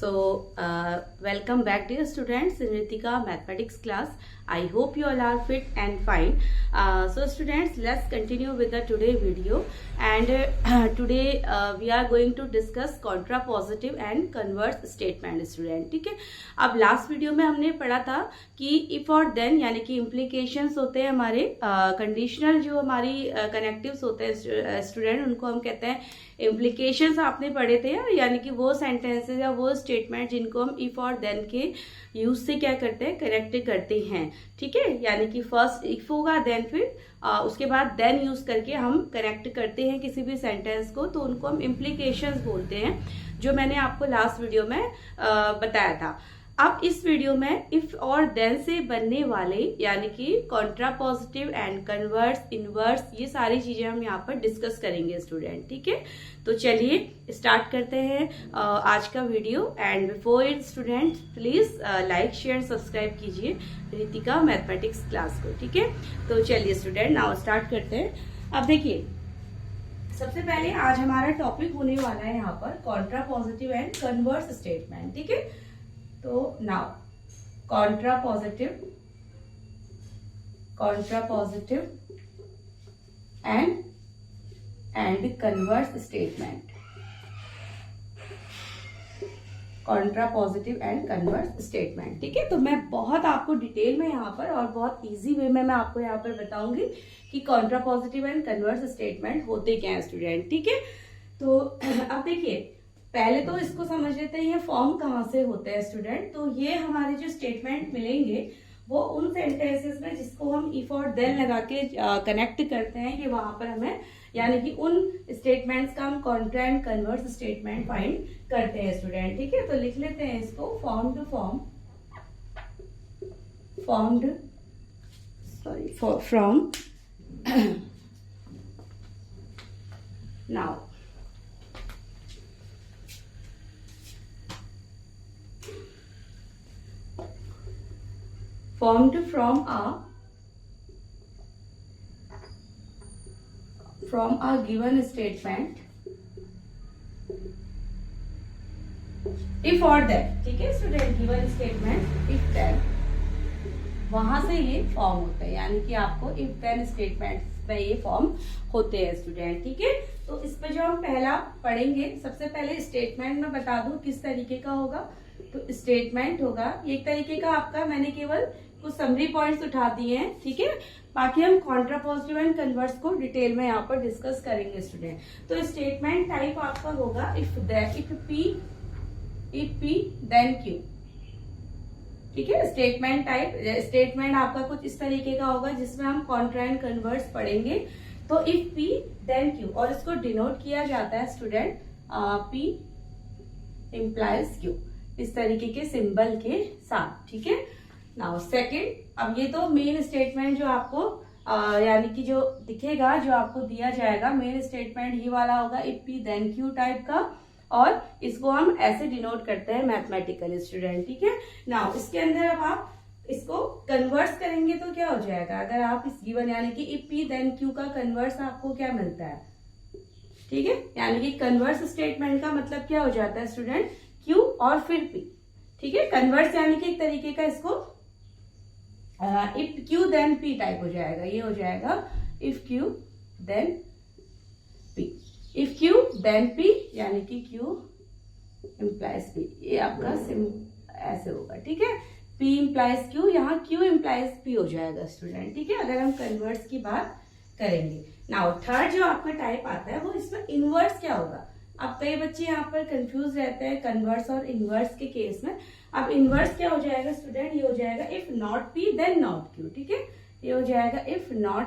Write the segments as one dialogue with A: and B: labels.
A: So, welcome back dear students in Ritika mathematics class. I hope you all are fit and fine. So students, let's continue with the today video, and today we are going to discuss contrapositive and converse statement student. ठीक है, अब last video में हमने पढ़ा था कि if और then यानी कि इम्प्लीकेशंस होते हैं हमारे कंडीशनल जो हमारी कनेक्टिव्स होते हैं स्टूडेंट, उनको हम कहते हैं इम्प्लीकेशंस। आपने पढ़े थे यानी कि वो सेंटेंसेस या वो स्टेटमेंट जिनको हम इफ और देन के यूज से क्या करते हैं, कनेक्ट करते हैं। ठीक है, यानी कि फर्स्ट इफ होगा, देन फिर उसके बाद देन यूज करके हम कनेक्ट करते हैं किसी भी सेंटेंस को, तो उनको हम इम्प्लीकेशंस बोलते हैं, जो मैंने आपको लास्ट वीडियो में बताया था। अब इस वीडियो में इफ और देन से बनने वाले यानी कि कॉन्ट्रापॉजिटिव एंड कन्वर्स, इनवर्स, ये सारी चीजें हम यहाँ पर डिस्कस करेंगे स्टूडेंट। ठीक है, तो चलिए स्टार्ट करते हैं आज का video. And before it student, please like share subscribe कीजिए रितिका मैथमेटिक्स क्लास को। ठीक है, तो चलिए स्टूडेंट नाउ स्टार्ट करते हैं। अब देखिए, सबसे पहले आज हमारा टॉपिक होने वाला है यहाँ पर कॉन्ट्रापॉजिटिव एंड कन्वर्स स्टेटमेंट। ठीक है, तो now contrapositive and converse statement, contrapositive and converse statement। ठीक है, तो मैं बहुत आपको डिटेल में यहाँ पर और बहुत इजी वे में मैं आपको यहाँ पर बताऊंगी कि contrapositive and converse statement होते क्या है स्टूडेंट। ठीक है, तो अब देखिए, पहले तो इसको समझ लेते हैं ये फॉर्म कहाँ से होते हैं स्टूडेंट। तो ये हमारे जो स्टेटमेंट मिलेंगे वो उन सेंटेंसेस में जिसको हम इफ और देन लगा के कनेक्ट करते हैं, ये वहां पर हमें यानी कि उन स्टेटमेंट्स का हम Contra and converse statement find करते हैं स्टूडेंट। ठीक है, तो लिख लेते हैं इसको from now formed from a given statement if or then। ठीक है student, given statement if then, वहां से ये फॉर्म होता है, यानी कि आपको इफ देन स्टेटमेंट में ये फॉर्म होते हैं स्टूडेंट। ठीक है, तो इस पे जो हम पहला पढ़ेंगे, सबसे पहले स्टेटमेंट में बता दूं किस तरीके का होगा। तो स्टेटमेंट होगा एक तरीके का आपका, मैंने केवल कुछ समरी पॉइंट्स उठा दिए हैं। ठीक है, बाकी हम कॉन्ट्रापॉजिटिव एंड कन्वर्स को डिटेल में यहाँ पर डिस्कस करेंगे स्टूडेंट। तो स्टेटमेंट टाइप आपका होगा इफ पी देन क्यू। ठीक है, स्टेटमेंट टाइप, स्टेटमेंट आपका कुछ इस तरीके का होगा जिसमें हम कॉन्ट्रा एंड कन्वर्स पढ़ेंगे। तो इफ पी देन क्यू, और इसको डिनोट किया जाता है स्टूडेंट पी इम्प्लाइज क्यू, इस तरीके के सिंबल के साथ। ठीक है, नाउ सेकंड, अब ये तो मेन स्टेटमेंट जो आपको यानी कि जो दिखेगा, जो आपको दिया जाएगा मेन स्टेटमेंट ये वाला होगा if P then Q type का, और इसको हम ऐसे डिनोट करते हैं मैथमेटिकल स्टूडेंट। ठीक है, नाउ इसके अंदर अब आप इसको कन्वर्स करेंगे तो क्या हो जाएगा, अगर आप इस गिवन यानी कि इफ पी देन क्यू का कन्वर्स आपको क्या मिलता है। ठीक है, यानी कि कन्वर्स स्टेटमेंट का मतलब क्या हो जाता है स्टूडेंट, क्यू और फिर पी। ठीक है, कन्वर्स यानी कि एक तरीके का इसको if Q then P type हो जाएगा, ये हो जाएगा if Q then P, if Q then P यानी कि क्यू इम्प्लाइज पी, ये आपका ऐसे होगा। ठीक है, पी इम्प्लाइज क्यू, यहाँ क्यू इम्प्लाइज पी हो जाएगा स्टूडेंट। ठीक है, अगर हम कन्वर्स की बात करेंगे। नाउ थर्ड जो आपका टाइप आता है वो इसमें इनवर्स क्या होगा। अब कई बच्चे यहाँ पर कंफ्यूज रहते हैं कन्वर्स और इनवर्स के केस में। अब इनवर्स क्या हो जाएगा स्टूडेंट, ये हो जाएगा if not P then not Q. ठीक है, ये हो जाएगा if not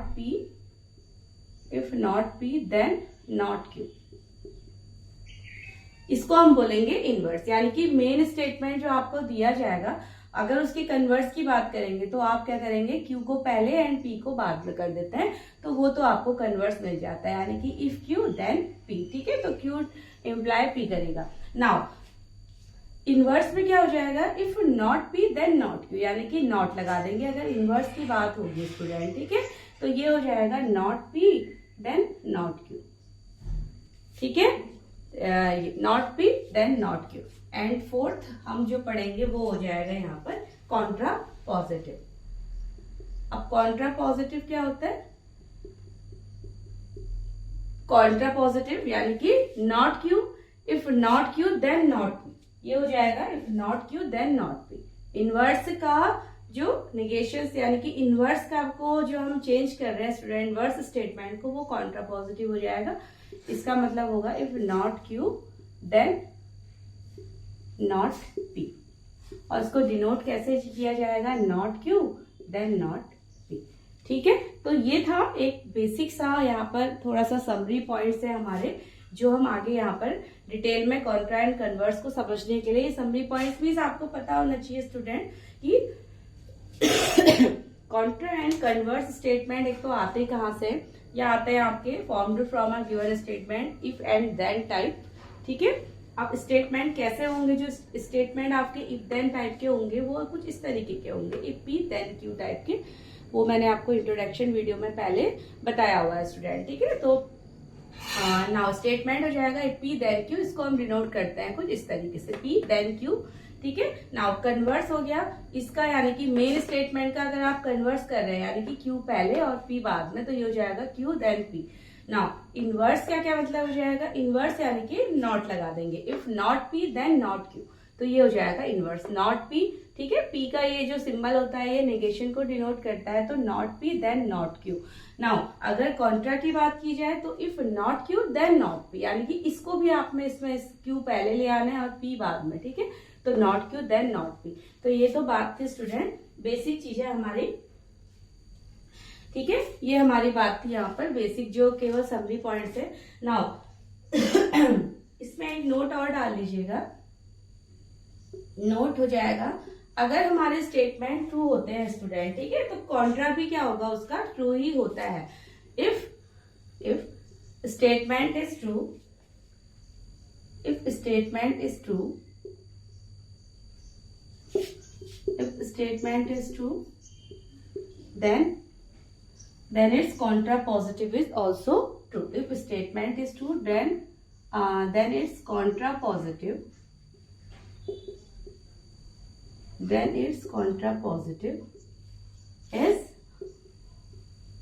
A: P then not Q, इसको हम बोलेंगे इनवर्स। यानी कि मेन स्टेटमेंट जो आपको दिया जाएगा, अगर उसके कन्वर्स की बात करेंगे तो आप क्या करेंगे, क्यू को पहले एंड पी को बाद में कर देते हैं, तो वो तो आपको कन्वर्स मिल जाता है, यानी कि इफ क्यू देन पी। ठीक है, तो क्यू इम्प्लाई पी करेगा। नाउ इनवर्स में क्या हो जाएगा, if not P then not Q, यानी कि नॉट लगा देंगे अगर इनवर्स की बात होगी स्टूडेंट। ठीक है, तो ये हो जाएगा not P then not Q. ठीक है, not P then not Q, and fourth हम जो पढ़ेंगे वो हो जाएगा यहाँ पर कॉन्ट्रा पॉजिटिव। अब कॉन्ट्रा पॉजिटिव क्या होता है? कॉन्ट्रा पॉजिटिव यानी कि not Q, if not Q then not P, ये हो जाएगा if not Q then not P. Inverse का जो नेगेशन यानी कि इनवर्स का को जो हम चेंज कर रहे हैं स्टूडेंट, इनवर्स स्टेटमेंट को, वो कॉन्ट्रा पॉजिटिव हो जाएगा। इसका मतलब होगा if not Q then not P, और इसको डिनोट कैसे किया जाएगा? Not Q then not P. ठीक है, तो ये था एक बेसिक सा यहाँ पर थोड़ा सा समरी पॉइंट्स है हमारे, जो हम आगे यहाँ पर डिटेल में कॉन्ट्रा एंड कन्वर्स को समझने के लिए, ये समरी पॉइंट्स भी आपको पता होना चाहिए स्टूडेंट कि कॉन्ट्रा एंड कन्वर्स स्टेटमेंट एक तो आते कहाँ से, या आते हैं आपके formed from a given statement if and then type. ठीक है, अब स्टेटमेंट कैसे होंगे? जो स्टेटमेंट आपके इफ देन टाइप के होंगे वो कुछ इस तरीके के होंगे, if P then Q type के। वो मैंने आपको इंट्रोडक्शन वीडियो में पहले बताया हुआ है स्टूडेंट। ठीक है, तो नाउ स्टेटमेंट हो जाएगा इफ पी देन क्यू, इसको हम डिनोट करते हैं कुछ इस तरीके से, पी देन क्यू। ठीक है, नाउ कन्वर्स हो गया इसका, यानी कि मेन स्टेटमेंट का अगर आप कन्वर्स कर रहे हैं यानी कि क्यू पहले और पी बाद में, तो ये हो जाएगा Q then P. Now inverse क्या क्या मतलब हो जाएगा? इनवर्स यानी कि नॉट लगा देंगे, if not P then not Q, तो ये हो जाएगा इनवर्स नॉट पी। ठीक है, पी का ये जो सिंबल होता है ये नेगेशन को डिनोट करता है, तो not P then not Q. Now अगर कॉन्ट्रा की बात की जाए तो if not Q then not P, यानी कि इसको भी आप में इसमें क्यू पहले ले आना है और पी बाद में। ठीक है, तो not Q then not P. तो ये तो बात थी स्टूडेंट बेसिक चीजें हमारी। ठीक है, ये हमारी बात थी यहाँ पर बेसिक जो केवल समरी पॉइंट्स है। नाउ इसमें एक नोट और डाल लीजिएगा, नोट हो जाएगा अगर हमारे स्टेटमेंट ट्रू होते हैं स्टूडेंट, ठीक है, तो कॉन्ट्रा भी क्या होगा उसका? ट्रू ही होता है। If statement is true, if statement is true, if statement is true then its contra positive is also true. If statement is true then its contra positive, then its contra positive is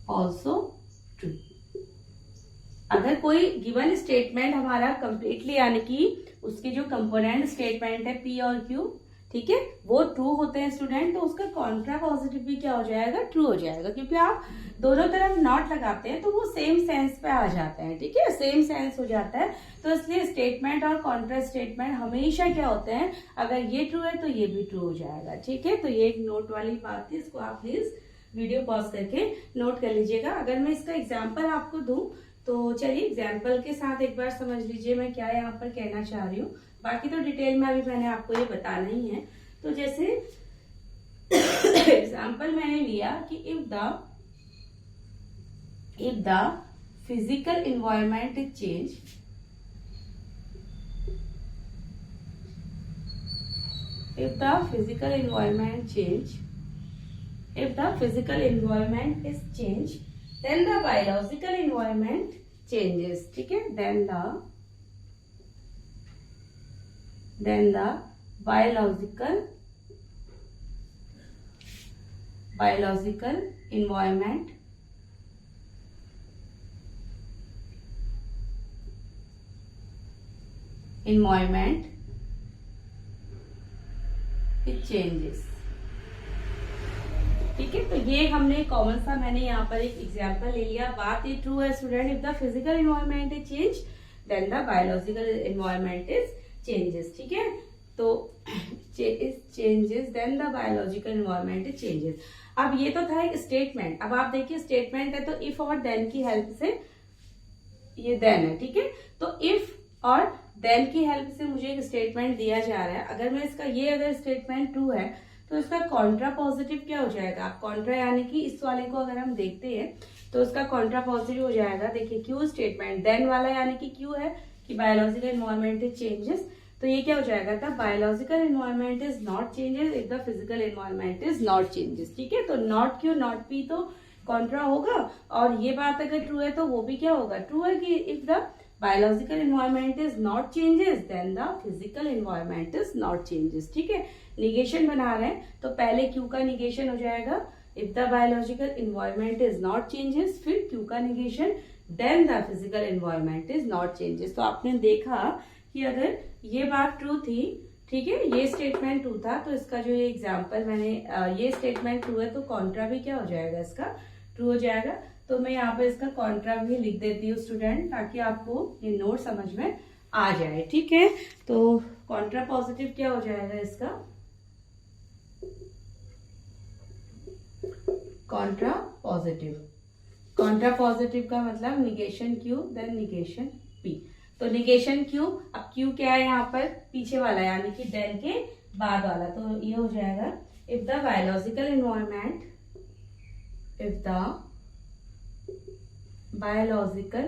A: also true. अगर कोई given statement हमारा completely यानी कि उसके जो component statement है P और Q, ठीक है, वो ट्रू होते हैं स्टूडेंट, तो उसका कॉन्ट्रा पॉजिटिव भी क्या हो जाएगा? ट्रू हो जाएगा, क्योंकि आप दोनों तरफ नॉट लगाते हैं तो वो सेम सेंस पे आ जाते हैं। ठीक है, सेम सेंस हो जाता है, तो इसलिए स्टेटमेंट और कॉन्ट्रा स्टेटमेंट हमेशा क्या होते हैं? अगर ये ट्रू है तो ये भी ट्रू हो जाएगा। ठीक है, तो ये एक नोट वाली बात थी, इसको आप प्लीज वीडियो पॉज करके नोट कर लीजिएगा। अगर मैं इसका एग्जाम्पल आपको दूं तो चलिए एग्जाम्पल के साथ एक बार समझ लीजिए मैं क्या यहाँ पर कहना चाह रही हूँ। बाकी तो डिटेल में अभी मैंने आपको ये बताना ही है। तो जैसे एग्जाम्पल मैंने लिया कि if the physical environment is change, if the physical environment is changed, then the biological environment changes. ठीक है, then the biological environment it changes। ठीक है, तो ये हमने कॉमन सा मैंने यहाँ पर एक एग्जाम्पल ले लिया। बात ये ट्रू है student, if the physical environment is change then the biological environment is changes. ठीक है, तो changes then the biological environment is changes. अब ये तो था एक स्टेटमेंट। अब आप देखिए स्टेटमेंट है तो इफ और देन की हेल्प से, ये देन है, ठीक है, तो इफ और देन की हेल्प से मुझे एक स्टेटमेंट दिया जा रहा है। अगर मैं इसका ये अगर स्टेटमेंट ट्रू है तो इसका कॉन्ट्रा पॉजिटिव क्या हो जाएगा? कॉन्ट्रा यानी कि इस वाले को अगर हम देखते हैं तो इसका कॉन्ट्रा पॉजिटिव हो जाएगा। देखिए क्यू स्टेटमेंट, देन वाला यानी कि क्यू है कि बायोलॉजिकल एनवायरनमेंट इज चेंजेस, तो ये क्या हो जाएगा था? Biological environment is not changes if the physical environment is not changes. ठीक है, तो नॉट क्यू नॉट पी तो कॉन्ट्रा होगा, और ये बात अगर ट्रू है तो वो भी क्या होगा? ट्रू है कि if the biological environment is not changes then the physical environment is not changes. ठीक है, निगेशन बना रहे हैं तो पहले क्यू का निगेशन हो जाएगा, if the biological environment is not changes, फिर क्यू का negation, then the physical environment is not changes. तो आपने देखा कि अगर ये बात ट्रू थी, ठीक है, ये स्टेटमेंट ट्रू था, तो इसका जो ये एग्जाम्पल मैंने ये स्टेटमेंट ट्रू है तो कॉन्ट्रा भी क्या हो जाएगा, इसका ट्रू हो जाएगा। तो मैं यहाँ पे इसका कॉन्ट्रा भी लिख देती हूँ स्टूडेंट, ताकि आपको ये नोट समझ में आ जाए। ठीक है, तो कॉन्ट्रा पॉजिटिव क्या हो जाएगा इसका, कॉन्ट्रा पॉजिटिव। कॉन्ट्रा पॉजिटिव का मतलब negation Q then negation P. तो निगेशन क्यू, अब क्यू क्या है यहाँ पर, पीछे वाला यानी कि देन के बाद वाला, तो ये हो जाएगा if the biological environment, if the biological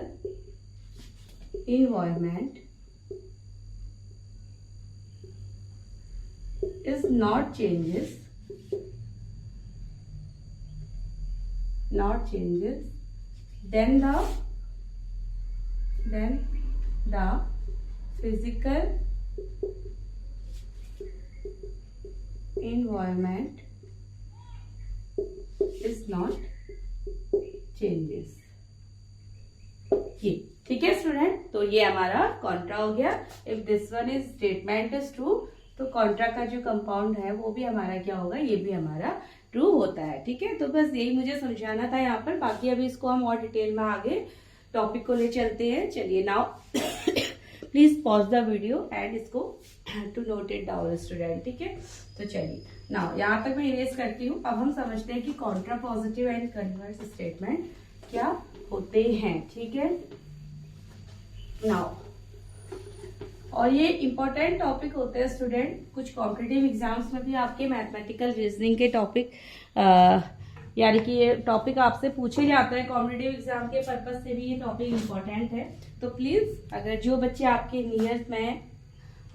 A: environment is not changes, then the physical environment is not changes। ये ठीक है स्टूडेंट, तो ये हमारा कॉन्ट्रा हो गया। If this one is statement is true, तो कॉन्ट्रा का जो कंपाउंड है वो भी हमारा क्या होगा, ये भी हमारा ट्रू होता है। ठीक है, तो बस यही मुझे समझाना था यहाँ पर, बाकी अभी इसको हम और डिटेल में आगे टॉपिक को ले चलते हैं। चलिए now please pause the video and इसको to note it down student. ठीक है, तो चलिए नाउ यहाँ तक मैं इरेज करती हूँ। अब हम समझते हैं कि Contra positive and converse statement क्या होते हैं। ठीक है नाउ, और ये इंपॉर्टेंट टॉपिक होते हैं स्टूडेंट, कुछ कॉम्पिटिटिव एग्जाम्स में भी आपके मैथमेटिकल रीजनिंग के टॉपिक यानी कि ये टॉपिक आपसे पूछे जाते हैं, कॉम्पिटिटिव एग्जाम के पर्पज से भी ये टॉपिक इंपॉर्टेंट है। तो प्लीज अगर जो बच्चे आपके नियर में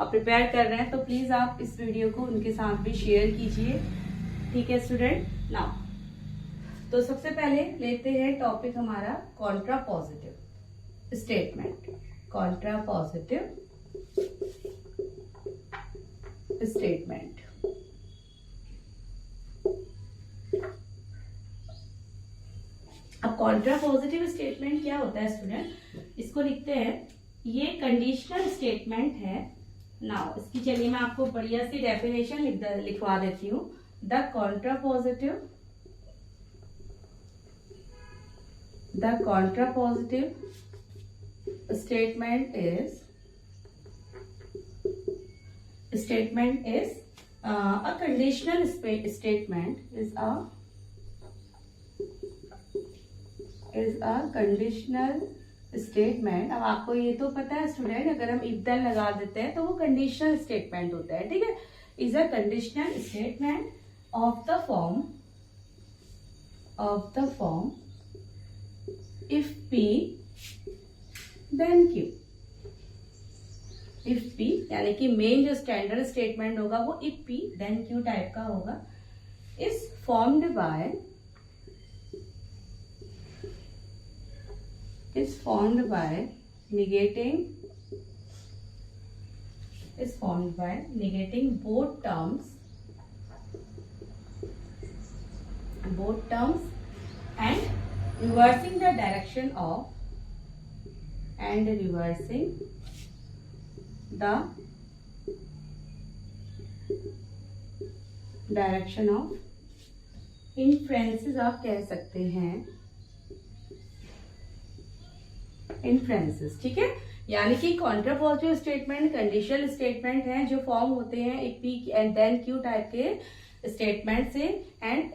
A: प्रिपेयर कर रहे हैं तो प्लीज आप इस वीडियो को उनके साथ भी शेयर कीजिए। ठीक है स्टूडेंट नाउ, तो सबसे पहले लेते हैं टॉपिक हमारा Contra positive statement. Contra positive statement, अब कॉन्ट्रा पॉजिटिव स्टेटमेंट क्या होता है स्टूडेंट, इसको लिखते हैं, ये कंडीशनल स्टेटमेंट है। नाउ इसकी चलिए मैं आपको बढ़िया सी डेफिनेशन लिखवा देती हूँ। The Contra positive statement is a conditional statement is a conditional statement। अब आपको ये तो पता है स्टूडेंट, अगर हम इफ देन लगा देते हैं तो वो कंडीशनल स्टेटमेंट होता है। ठीक है, is a conditional statement of the form if P then Q। if P यानी कि मेन जो स्टैंडर्ड स्टेटमेंट होगा वो if P then Q type का होगा, is formed by negating both terms and reversing the direction of inferences आप कह सकते हैं, inferences। ठीक है, यानी कि contrapositive statement conditional statement है जो फॉर्म होते हैं if P and then Q type के स्टेटमेंट से, एंड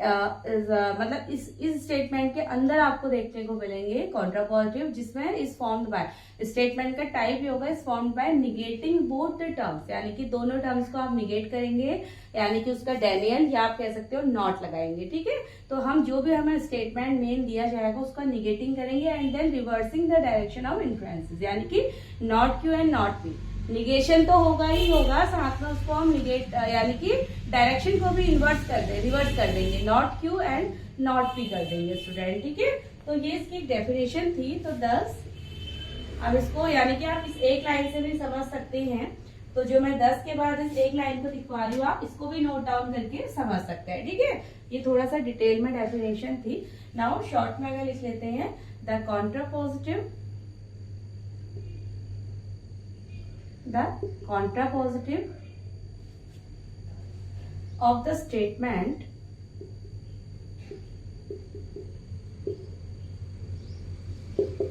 A: मतलब इस स्टेटमेंट के अंदर आपको देखने को मिलेंगे कॉन्ट्रा पॉजिटिव, जिसमें इज फॉर्म्ड बाय, स्टेटमेंट का टाइप ये होगा is formed by negating both the terms, यानी कि दोनों टर्म्स को आप निगेट करेंगे, यानी कि उसका डेनियल या आप कह सकते हो नॉट लगाएंगे। ठीक है, तो हम जो भी हमें स्टेटमेंट मेन दिया जाएगा उसका निगेटिंग करेंगे and then reversing the direction of influences, यानी कि not Q and not P. Negation तो होगा ही होगा, साथ में उसको हम निगेट यानी कि डायरेक्शन को भी रिवर्स कर देंगे, not Q and not P कर देंगे स्टूडेंट। ठीक है, तो ये इसकी एक डेफिनेशन थी। तो दस अब इसको यानी कि आप इस एक लाइन से भी समझ सकते हैं, तो जो मैं 10 के बाद इस एक लाइन को दिखवा रही हूँ आप इसको भी नोट डाउन करके समझ सकते हैं, ठीक है। ये थोड़ा सा डिटेल में डेफिनेशन थी। नाउ शॉर्ट में अगर लिख लेते हैं, the contrapositive of the statement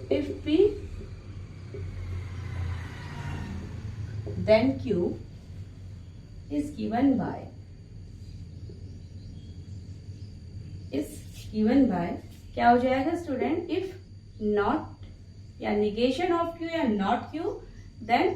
A: if P then Q is given by क्या हो जाएगा स्टूडेंट, इफ नॉट या निगेशन ऑफ Q या not Q then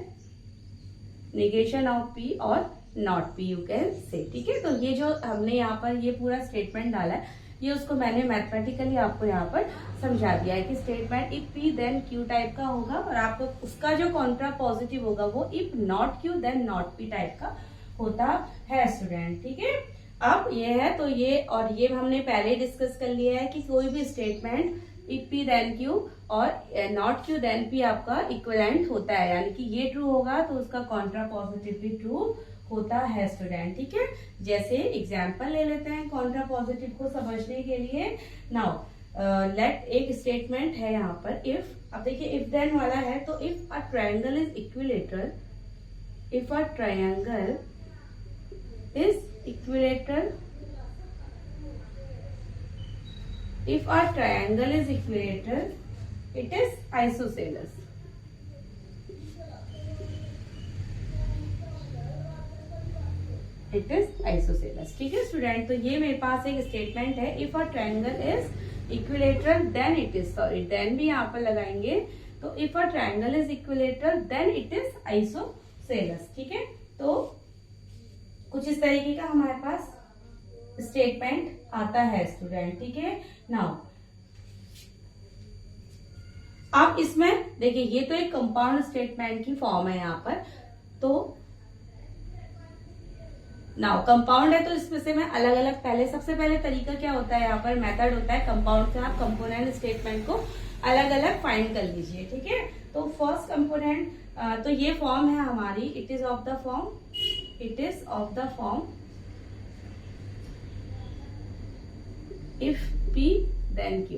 A: negation of P और not P you can say, ठीक है। तो ये जो हमने यहाँ पर ये पूरा स्टेटमेंट डाला है, ये उसको मैंने मैथमेटिकली आपको यहाँ पर समझा दिया है कि statement if P then Q type का होगा और आपको उसका जो कॉन्ट्रा पॉजिटिव होगा वो if not Q then not P type का होता है स्टूडेंट, ठीक है। अब ये है तो ये और ये हमने पहले डिस्कस कर लिया है कि कोई भी statement if P then Q और नॉट Q देन P आपका इक्विवेलेंट होता है, यानी कि ये ट्रू होगा तो उसका कॉन्ट्रा पॉजिटिव भी ट्रू होता है स्टूडेंट, ठीक है। जैसे एग्जांपल ले लेते हैं कॉन्ट्रा पॉजिटिव को समझने के लिए। नाउ लेट एक स्टेटमेंट है यहाँ पर इफ, अब देखिए इफ देन वाला है, तो if a triangle is equilateral, if a triangle is equilateral, if a triangle is equilateral it is isosceles, it is isosceles, ठीक है स्टूडेंट। तो ये मेरे पास एक स्टेटमेंट है, if a triangle is equilateral then it is, sorry then भी यहाँ पर लगाएंगे, तो if a triangle is equilateral then it is isosceles, ठीक है। तो कुछ इस तरीके का हमारे पास स्टेटमेंट आता है स्टूडेंट, ठीक है। नाउ अब इसमें देखिए ये तो एक कंपाउंड स्टेटमेंट की फॉर्म है यहाँ पर, तो नाउ कंपाउंड है तो इसमें से मैं अलग अलग पहले सबसे पहले तरीका क्या होता है यहाँ पर मेथड होता है कंपाउंड से आप कंपोनेंट स्टेटमेंट को अलग अलग फाइंड कर लीजिए, ठीक है। तो फर्स्ट कंपोनेंट तो ये फॉर्म है हमारी, it is of the form, it is of the form if P then Q,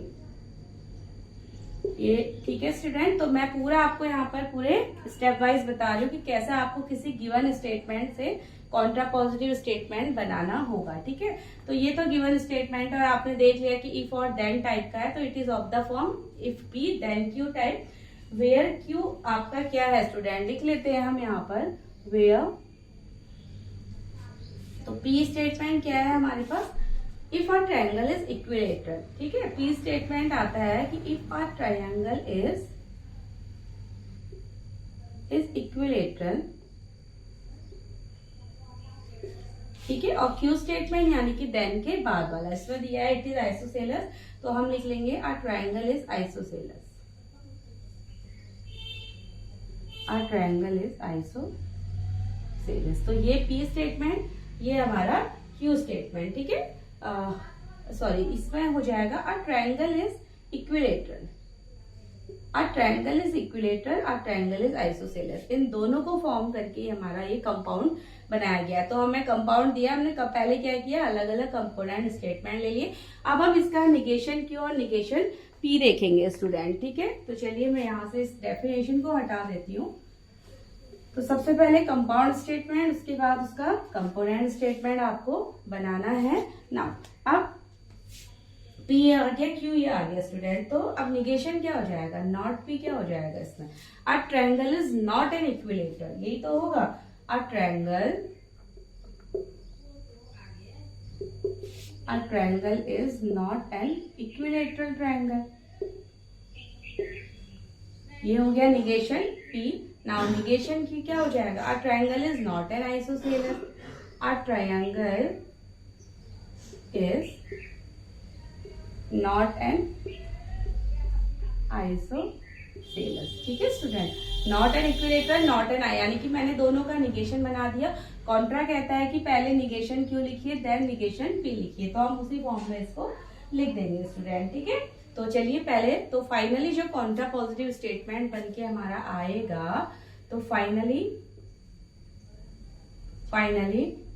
A: ये ठीक है स्टूडेंट। तो मैं पूरा आपको यहाँ पर पूरे स्टेप वाइज बता रही हूँ कि कैसे आपको किसी गिवन स्टेटमेंट से कॉन्ट्रा पॉजिटिव स्टेटमेंट बनाना होगा, ठीक है। तो ये तो गिवन स्टेटमेंट और आपने देख लिया कि इफ और देन टाइप का है, तो it is of the form if P then Q type, where Q आपका क्या है स्टूडेंट, लिख लेते हैं हम यहाँ पर वेयर, तो P स्टेटमेंट क्या है हमारे पास, if a triangle is equilateral, ठीक है। P स्टेटमेंट आता है कि if a triangle is equilateral, ठीक है। और Q स्टेटमेंट यानी कि देन के बाद वाला, इसमें दिया है इट इज आइसोसेलस, तो हम लिख लेंगे अ triangle is isosceles, a triangle is isosceles. तो ये P स्टेटमेंट, ये हमारा Q स्टेटमेंट, ठीक है। सॉरी इसमें हो जाएगा a triangle is equilateral, a triangle is equilateral, a triangle is isosceles, इन दोनों को फॉर्म करके हमारा ये कंपाउंड बनाया गया है। तो हमें कंपाउंड दिया, हमने पहले क्या किया, अलग अलग कंपोनेंट स्टेटमेंट ले लिए। अब हम इसका निगेशन Q और निगेशन P देखेंगे स्टूडेंट, ठीक है। तो चलिए मैं यहाँ से इस डेफिनेशन को हटा देती हूँ। तो सबसे पहले कंपाउंड स्टेटमेंट, उसके बाद उसका कंपोनेंट स्टेटमेंट आपको बनाना है। ना अब P आ गया, Q ये आ गया स्टूडेंट, तो अब निगेशन क्या हो जाएगा, नॉट P क्या हो जाएगा इसमें, अ triangle is not an equilateral, यही तो होगा, अ triangle is not an equilateral triangle, ये हो गया निगेशन P। नाउ निगेशन की क्या हो जाएगा, a triangle is not an isosceles, a triangle is not an isosceles, ठीक है student. Not an equilateral, not an I, यानी कि मैंने दोनों का निगेशन बना दिया। कॉन्ट्रा कहता है कि पहले निगेशन Q लिखिए देन निगेशन P लिखिए, तो हम उसी फॉर्म में इसको लिख देंगे स्टूडेंट, ठीक है। तो चलिए पहले तो फाइनली जो कॉन्ट्रा पॉजिटिव स्टेटमेंट बन के हमारा आएगा, तो फाइनली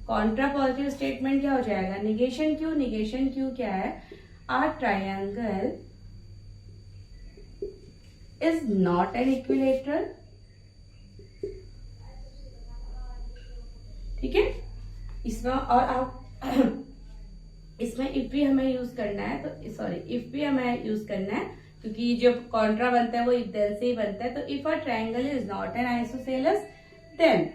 A: कॉन्ट्रा पॉजिटिव स्टेटमेंट क्या हो जाएगा, निगेशन क्यू। निगेशन क्यू क्या है, a triangle is not an equilateral. ठीक है, इसमें और आप इसमें इफ भी हमें यूज करना है, तो सॉरी इफ भी हमें यूज करना है, क्योंकि जो कॉन्ट्रा बनता है वो इफ देन से ही बनता है। तो if a triangle is not an isosceles then,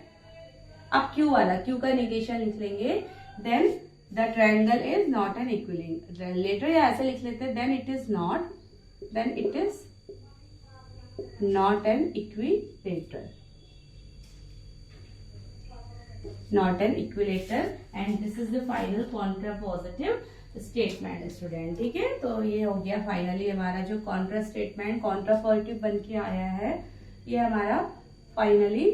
A: अब क्यू वाला, क्यू का निगेशन लिख लेंगे, then the triangle is not an equilateral, या ऐसे लिख लेते हैं, then it is not an equilateral, not an equilateral, and this is the final contrapositive statement student. ठीक है, तो ये हो गया फाइनली हमारा जो कॉन्ट्रा स्टेटमेंट कॉन्ट्रा पॉजिटिव बन के आया है, ये हमारा फाइनली।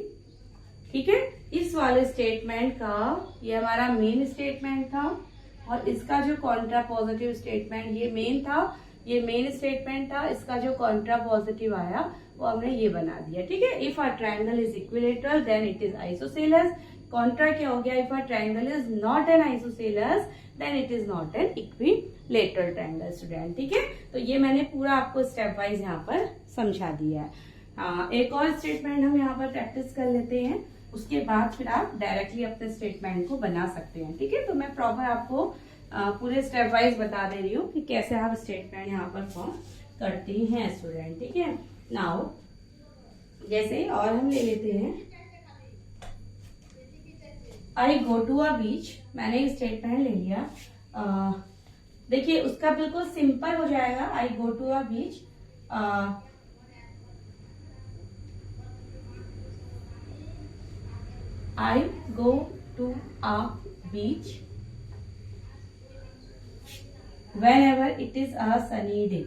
A: ठीक है, इस वाले स्टेटमेंट का ये हमारा मेन स्टेटमेंट था, और इसका जो कॉन्ट्रा पॉजिटिव स्टेटमेंट ये मेन था, ये मेन स्टेटमेंट था, इसका जो कॉन्ट्रा पॉजिटिव आया वो हमने ये बना दिया। ठीक है, if a triangle is equilateral then it is isosceles. Contra क्या हो गया, if a triangle is not an isosceles then it is not an equilateral triangle student. ठीक है, तो ये मैंने पूरा आपको स्टेप वाइज यहाँ पर समझा दिया है। एक और स्टेटमेंट हम यहाँ पर प्रैक्टिस कर लेते हैं, उसके बाद फिर आप डायरेक्टली अपने स्टेटमेंट को बना सकते हैं। ठीक है, तो मैं प्रॉपर आपको पूरे स्टेप वाइज बता दे रही हूँ कि कैसे आप स्टेटमेंट यहाँ पर फॉर्म करते हैं स्टूडेंट। ठीक है, नाउ जैसे और हम ले लेते हैं, आई गो टू अ बीच, मैंने स्टेटमेंट ले लिया। देखिए उसका बिल्कुल सिंपल हो जाएगा, I go to a beach, I go to a beach whenever it is a sunny day.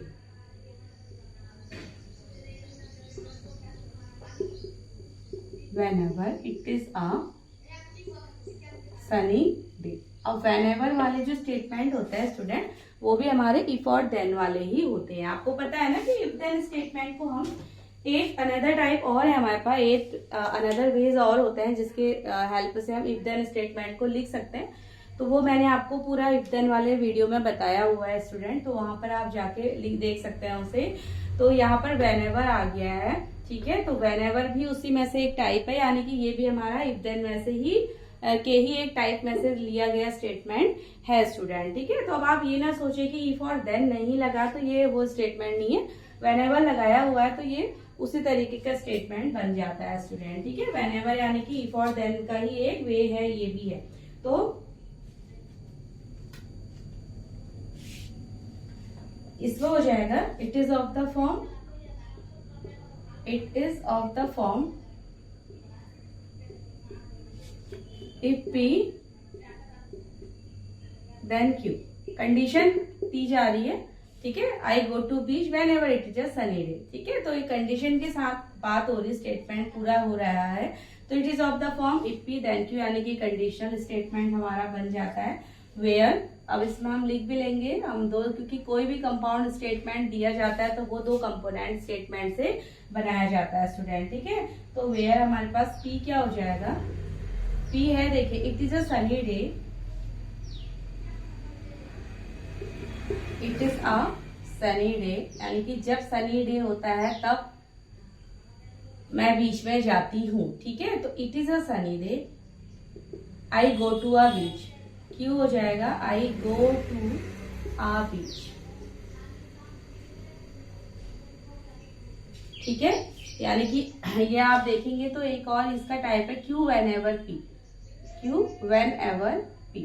A: Whenever it is a sunny day. अब whenever वाले जो स्टेटमेंट होते हैं स्टूडेंट, वो भी हमारे इफ और देन वाले ही होते हैं। आपको पता है ना कि इफ देन स्टेटमेंट को हम एक अनदर टाइप और है हमारे पास, एक अनदर वेज और होते हैं जिसके हेल्प से हम इफ देन स्टेटमेंट को लिख सकते हैं। तो वो मैंने आपको पूरा इफ देन वाले वीडियो में बताया हुआ है स्टूडेंट, तो वहां पर आप जाके लिंक देख सकते हैं उसे। तो यहाँ पर व्हेनेवर आ गया है। ठीक है, तो व्हेनेवर भी उसी में से एक टाइप है, यानी कि ये भी हमारा इफ देन में से ही के ही एक टाइप में से लिया गया स्टेटमेंट है स्टूडेंट। ठीक है, तो अब आप ये ना सोचे कि इफ और देन नहीं लगा तो ये वो स्टेटमेंट नहीं है, व्हेनेवर लगाया हुआ है तो ये उसी तरीके का स्टेटमेंट बन जाता है स्टूडेंट। ठीक है, व्हेनेवर यानी कि इफ और देन का ही एक वे है, ये भी है। तो इसमें हो जाएगा it is of the form, it is of the form if P then Q, condition दी जा रही है। ठीक है, I go to beach whenever it is a sunny day. ठीक है, तो ये कंडीशन के साथ बात हो रही, स्टेटमेंट पूरा हो रहा है। तो it is of the form if P then Q, यानी कि कंडीशनल स्टेटमेंट हमारा बन जाता है वेयर। अब इसमें हम लिख भी लेंगे हम दो, क्योंकि कोई भी कंपाउंड स्टेटमेंट दिया जाता है तो वो दो कंपोनेंट स्टेटमेंट से बनाया जाता है स्टूडेंट। ठीक है, तो वेयर हमारे पास P क्या हो जाएगा, P है, देखिए it is a sunny day, it is a sunny day, यानी कि जब सनी डे होता है तब मैं बीच में जाती हूँ। ठीक है, तो it is a sunny day, I go to a beach, क्यों हो जाएगा, I go to a beach. ठीक है, यानी कि ये आप देखेंगे तो एक और इसका टाइप है Q whenever P, Q whenever P,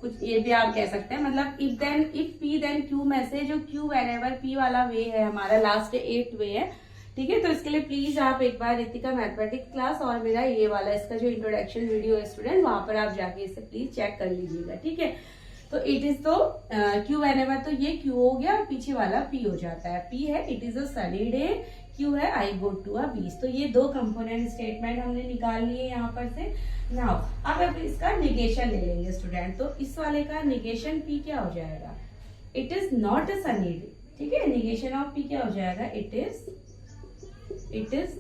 A: कुछ ये भी आप कह सकते हैं। मतलब if then if P then Q में से जो क्यू वेन एवर पी वाला वे है हमारा लास्ट 8th वे है। ठीक है, तो इसके लिए प्लीज आप एक बार रितिका मैथमेटिक्स क्लास और मेरा ये वाला इसका जो इंट्रोडक्शन वीडियो है स्टूडेंट, वहां पर आप जाके इसे प्लीज चेक कर लीजिएगा। ठीक है, तो इट इज तो क्यू वेन एवर, तो ये क्यू हो गया और पीछे वाला पी हो जाता है। पी है it is a sunny day, Q है आई गो टू अ बीच। तो ये दो कंपोनेंट स्टेटमेंट हमने निकाल लिए यहाँ पर से। नाउ अब इसका निगेशन ले लेंगे स्टूडेंट, तो इस वाले का निगेशन पी क्या हो जाएगा, it is not a sunny day. ठीक है, निगेशन ऑफ पी क्या हो जाएगा, it is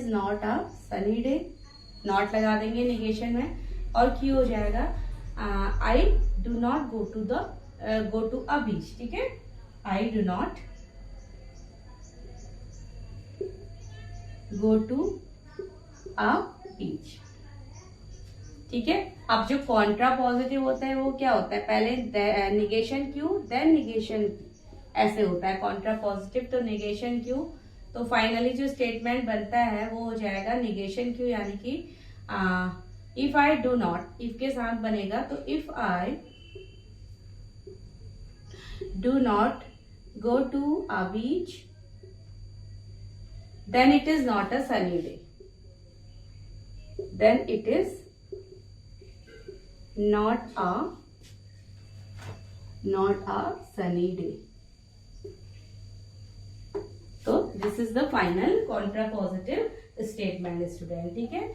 A: not a sunny day, not लगा देंगे निगेशन में, और क्यू हो जाएगा I do not go to a beach, ठीक है, I do not go to a beach, ठीक है। अब जो कॉन्ट्रा पॉजिटिव होता है वो क्या होता है, पहले negation Q then negation P, ऐसे होता है कॉन्ट्रा पॉजिटिव, तो निगेशन क्यू, तो फाइनली जो स्टेटमेंट बनता है वो हो जाएगा निगेशन क्यू, यानी कि if I do not, if के साथ बनेगा, तो if I do not go to a beach then it is not a sunny day, then it is not a sunny day. तो this is the final contrapositive statement student, ठीक है।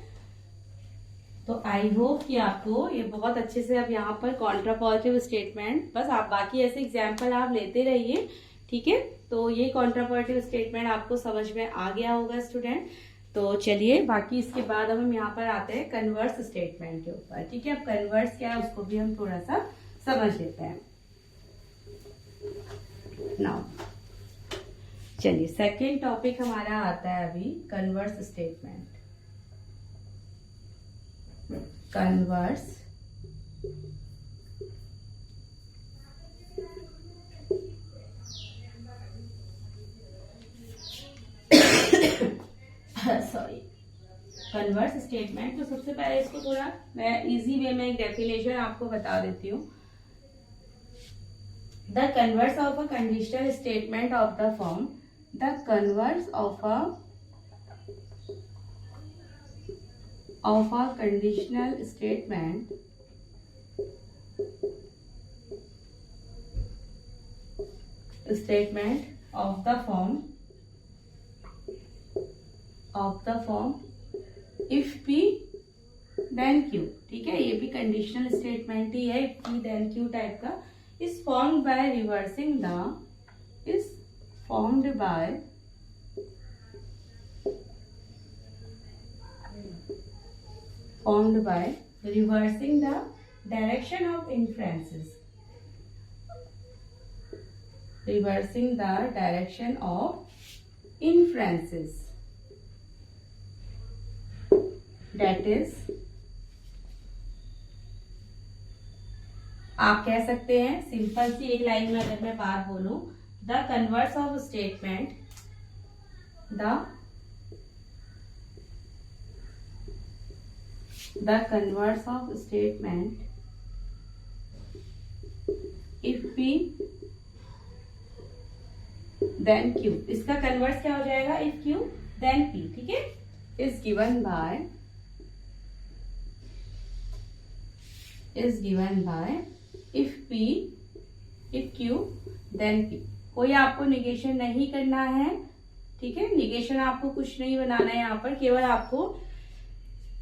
A: तो I hope कि आपको ये बहुत अच्छे से, अब यहाँ पर कॉन्ट्रा पॉजिटिव स्टेटमेंट, बस आप बाकी ऐसे एग्जाम्पल आप लेते रहिए, ठीक है। तो ये कॉन्ट्रा पॉजिटिव स्टेटमेंट आपको समझ में आ गया होगा स्टूडेंट। तो चलिए बाकी इसके बाद हम यहाँ पर आते हैं कन्वर्स स्टेटमेंट के ऊपर, ठीक है। अब कन्वर्स क्या है उसको भी हम थोड़ा सा समझ लेते हैं। नाउ चलिए सेकेंड टॉपिक हमारा आता है अभी converse statement. Converse sorry, converse statement. तो सबसे पहले इसको थोड़ा मैं इजी वे में एक डेफिनेशन आपको बता देती हूँ। The converse of a conditional statement of the form, the converse of a conditional statement of the form if P then Q, ठीक है। ये भी कंडीशनल स्टेटमेंट ही है, if P then Q type का, is formed by reversing the direction of influences, That is, आप कह सकते हैं सिंपल सी एक लाइन में अगर मैं बात बोलूं, the converse of statement, if P then Q, इसका कन्वर्स क्या हो जाएगा, इफ क्यू देन पी, ठीक है, is given by if Q then P। कोई आपको निगेशन नहीं करना है, ठीक है, निगेशन आपको कुछ नहीं बनाना है यहाँ पर, केवल आपको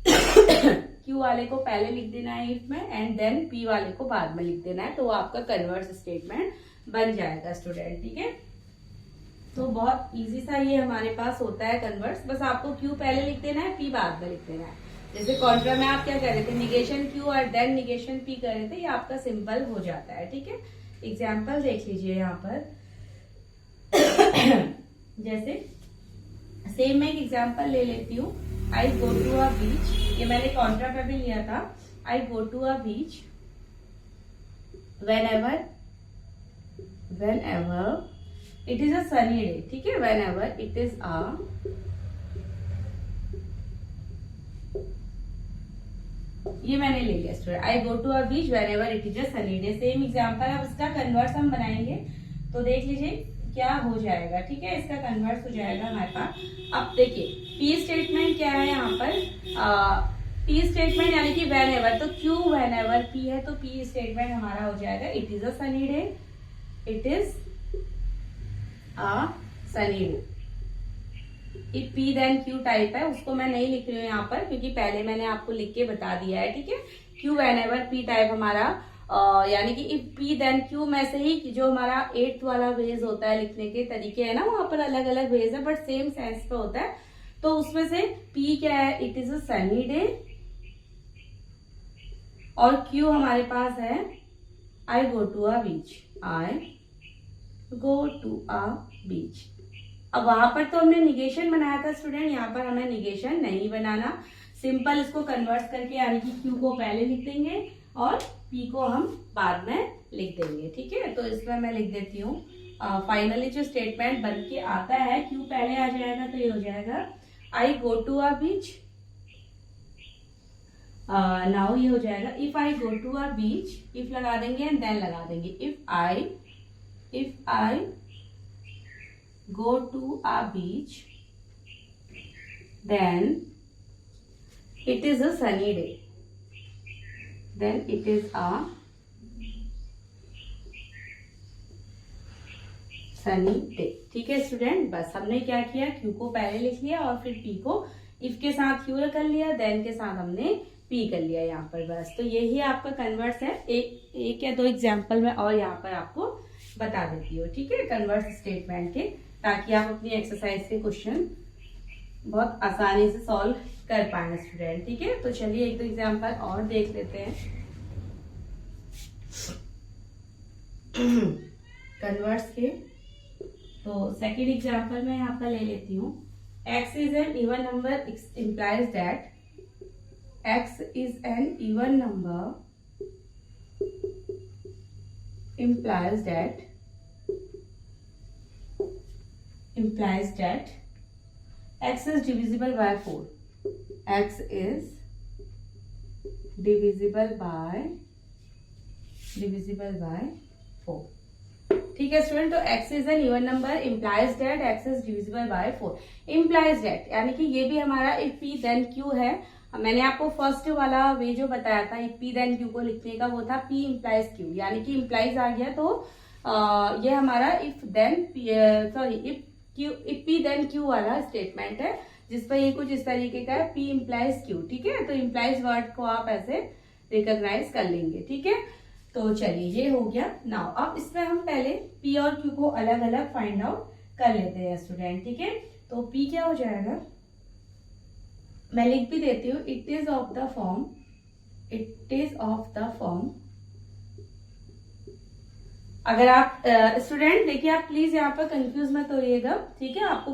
A: Q वाले को पहले लिख देना है इफ में, एंड देन P वाले को बाद में लिख देना है, तो वो आपका कन्वर्स स्टेटमेंट बन जाएगा स्टूडेंट, ठीक है। तो बहुत इजी सा ये हमारे पास होता है कन्वर्स, बस आपको Q पहले लिख देना है, P बाद में लिख देना है। जैसे कॉन्ट्रा में आप क्या कर रहे थे, निगेशन Q और देन निगेशन P कर रहे थे, ये आपका सिंपल हो जाता है, ठीक है। एग्जाम्पल देख लीजिए यहाँ पर जैसे सेम मैं एक एग्जाम्पल ले लेती हूँ, आई गो टू अ बीच, ये मैंने कॉन्ट्रा पे भी लिया था, I go to a beach whenever it is a sunny day, ठीक है, whenever it is a ये मैंने ले लिया student, I go to a beach whenever it is a sunny day। Same example, अब इसका कन्वर्स हम बनाएंगे, तो देख लीजिए क्या हो जाएगा, ठीक है, इसका कन्वर्स हो जाएगा हमारे पास। अब देखिए पी स्टेटमेंट क्या है यहाँ पर, पी स्टेटमेंट यानी कि whenever, तो क्यू whenever पी है, तो पी स्टेटमेंट हमारा हो जाएगा it is a sunny day, it is a sunny day. If P then Q type है, उसको मैं नहीं लिख रही हूँ यहाँ पर, क्योंकि पहले मैंने आपको लिख के बता दिया है, ठीक है। क्यू whenever पी टाइप हमारा यानी कि इफ पी देन क्यू में से ही जो हमारा 8th वाला वेज होता है लिखने के तरीके है ना, वहां पर अलग अलग वेज है बट सेम सेंस पे होता है। तो उसमें से पी क्या है, it is a sunny day, और क्यू हमारे पास है I go to a beach, I go to a बीच। अब वहां पर तो हमने निगेशन बनाया था स्टूडेंट, यहाँ पर हमें निगेशन नहीं बनाना, सिंपल इसको कन्वर्ट करके यानी कि क्यू को पहले लिख देंगे और पी को हम बाद में लिख देंगे। ठीक है, तो इसमें मैं लिख देती हूँ फाइनली जो स्टेटमेंट बन के आता है, क्यू पहले आ जाएगा तो ये हो जाएगा I go to a beach. Now ये हो जाएगा if I go to a beach, if लगा देंगे एंड देन लगा देंगे if I go to a beach, then it is a sunny day, then it is a sunny day। ठीक है student, बस हमने क्या किया, क्यू को पहले लिख लिया और फिर पी को इफ के साथ क्यू कर लिया, देन के साथ हमने पी कर लिया यहाँ पर। बस तो यही आपका कन्वर्स है। एक या दो एग्जाम्पल में और यहाँ पर आपको बता देती हूँ। ठीक है, कन्वर्स स्टेटमेंट के, ताकि आप अपनी एक्सरसाइज के क्वेश्चन बहुत आसानी से सॉल्व कर पाए स्टूडेंट। ठीक है, तो चलिए एक दो एग्जांपल और देख लेते हैं कन्वर्स के। तो सेकंड एग्जांपल मैं यहाँ पर ले लेती हूँ, x is an even number implies that x is an even number implies that x is divisible by 4, x is divisible by 4। ठीक है स्टूडेंट, तो x is an even number implies that x is divisible by 4, implies that यानी कि ये भी हमारा if p then q है। मैंने आपको फर्स्ट वाला वे जो बताया था if p then q को लिखने का, वो था p implies q, यानी कि implies आ गया तो ये हमारा if then if p then q वाला स्टेटमेंट है, जिस पर ये कुछ इस तरीके का है, p implies q। ठीक है, तो implies वर्ड को आप ऐसे रिकॉग्नाइज कर लेंगे। ठीक है, तो चलिए ये हो गया। नाउ अब इसमें हम पहले p और q को अलग अलग फाइंड आउट कर लेते हैं स्टूडेंट। ठीक है, तो p क्या हो जाएगा, मैं लिख भी देती हूँ, it is of the form. अगर आप स्टूडेंट देखिए, आप प्लीज यहाँ पर कंफ्यूज मत होइएगा। ठीक है, आपको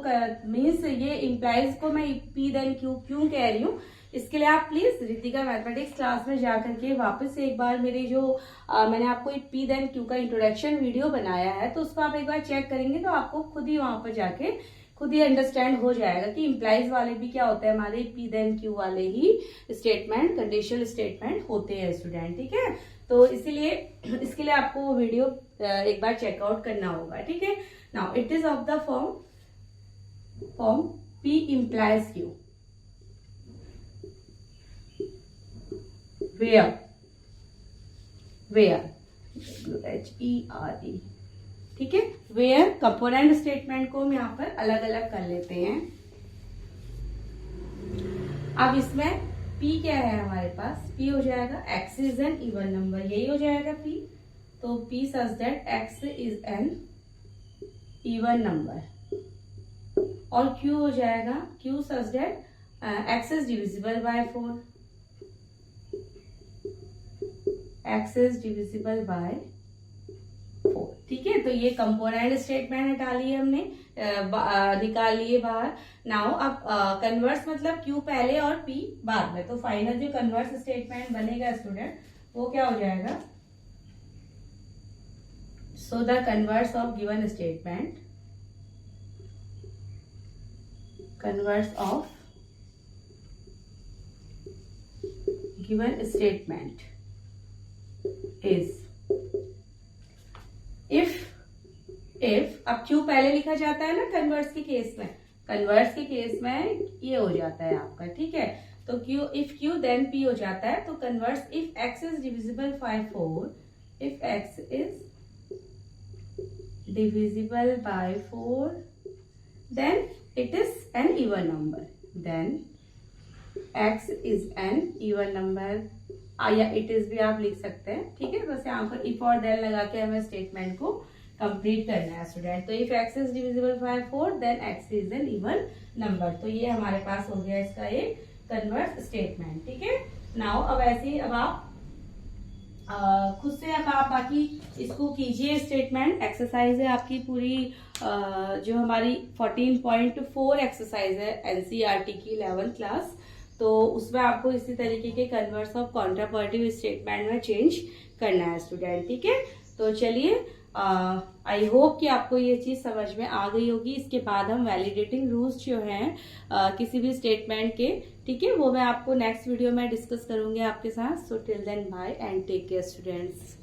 A: मीन्स ये इम्प्लाइज को मैं पी देन क्यू क्यों कह रही हूँ, इसके लिए आप प्लीज रितिका मैथमेटिक्स क्लास में जाकर के वापस से एक बार मेरे जो मैंने आपको पी देन क्यू का इंट्रोडक्शन वीडियो बनाया है, तो उसको आप एक बार चेक करेंगे तो आपको खुद ही वहां पर जाके खुद ही अंडरस्टैंड हो जाएगा कि इम्प्लाइज वाले भी क्या होते हैं, हमारे पी देन क्यू वाले ही स्टेटमेंट, कंडीशनल स्टेटमेंट होते हैं स्टूडेंट। ठीक है, तो इसीलिए इसके लिए आपको वो वीडियो एक बार चेकआउट करना होगा। ठीक है, now it is of the form P implies Q, where WHERE। ठीक है, वेयर कंपोनेंट स्टेटमेंट को हम यहाँ पर अलग अलग कर लेते हैं। अब इसमें P क्या है हमारे पास, P हो जाएगा x is an even number, यही हो जाएगा P। तो P such that x is an even number, और Q हो जाएगा Q such that x is divisible by 4, x is divisible by 4। ठीक है, तो ये कंपोनेंट स्टेटमेंट हटा लिए हमने, निकाल लिए बाहर। नाउ अब कन्वर्स मतलब Q पहले और P बाद में, तो फाइनल जो कन्वर्स स्टेटमेंट बनेगा स्टूडेंट वो क्या हो जाएगा, so the converse of given statement, converse of given statement is if अब Q पहले लिखा जाता है ना कन्वर्स के केस में, कन्वर्स के केस में ये हो जाता है आपका। ठीक है, तो इफ Q देन P हो जाता है, तो converse if x is divisible by 4, if x is divisible by 4 then it is an even number, then x is an even number, या इट इज भी आप लिख सकते हैं, ठीक है। बस यहाँ पर इफ और देन लगा के हमें स्टेटमेंट को कंप्लीट करना है स्टूडेंट। तो if x is divisible by 4 then x is an even number. तो ये हमारे पास हो गया इसका एक कन्वर्स स्टेटमेंट, ठीक है। नाउ अब ऐसे अब आप खुद से अब आप बाकी इसको कीजिए स्टेटमेंट। एक्सरसाइज है आपकी पूरी जो हमारी 14.4 एक्सरसाइज है एनसीईआरटी की 11th क्लास, तो उसमें आपको इसी तरीके के कन्वर्स ऑफ कॉन्ट्रापर्टिव स्टेटमेंट में चेंज करना है स्टूडेंट, ठीक है। तो चलिए आई होप कि आपको ये चीज समझ में आ गई होगी। इसके बाद हम वैलिडेटिंग रूल्स जो हैं किसी भी स्टेटमेंट के, ठीक है, वो मैं आपको नेक्स्ट वीडियो में डिस्कस करूंगी आपके साथ। So till then bye and take care students.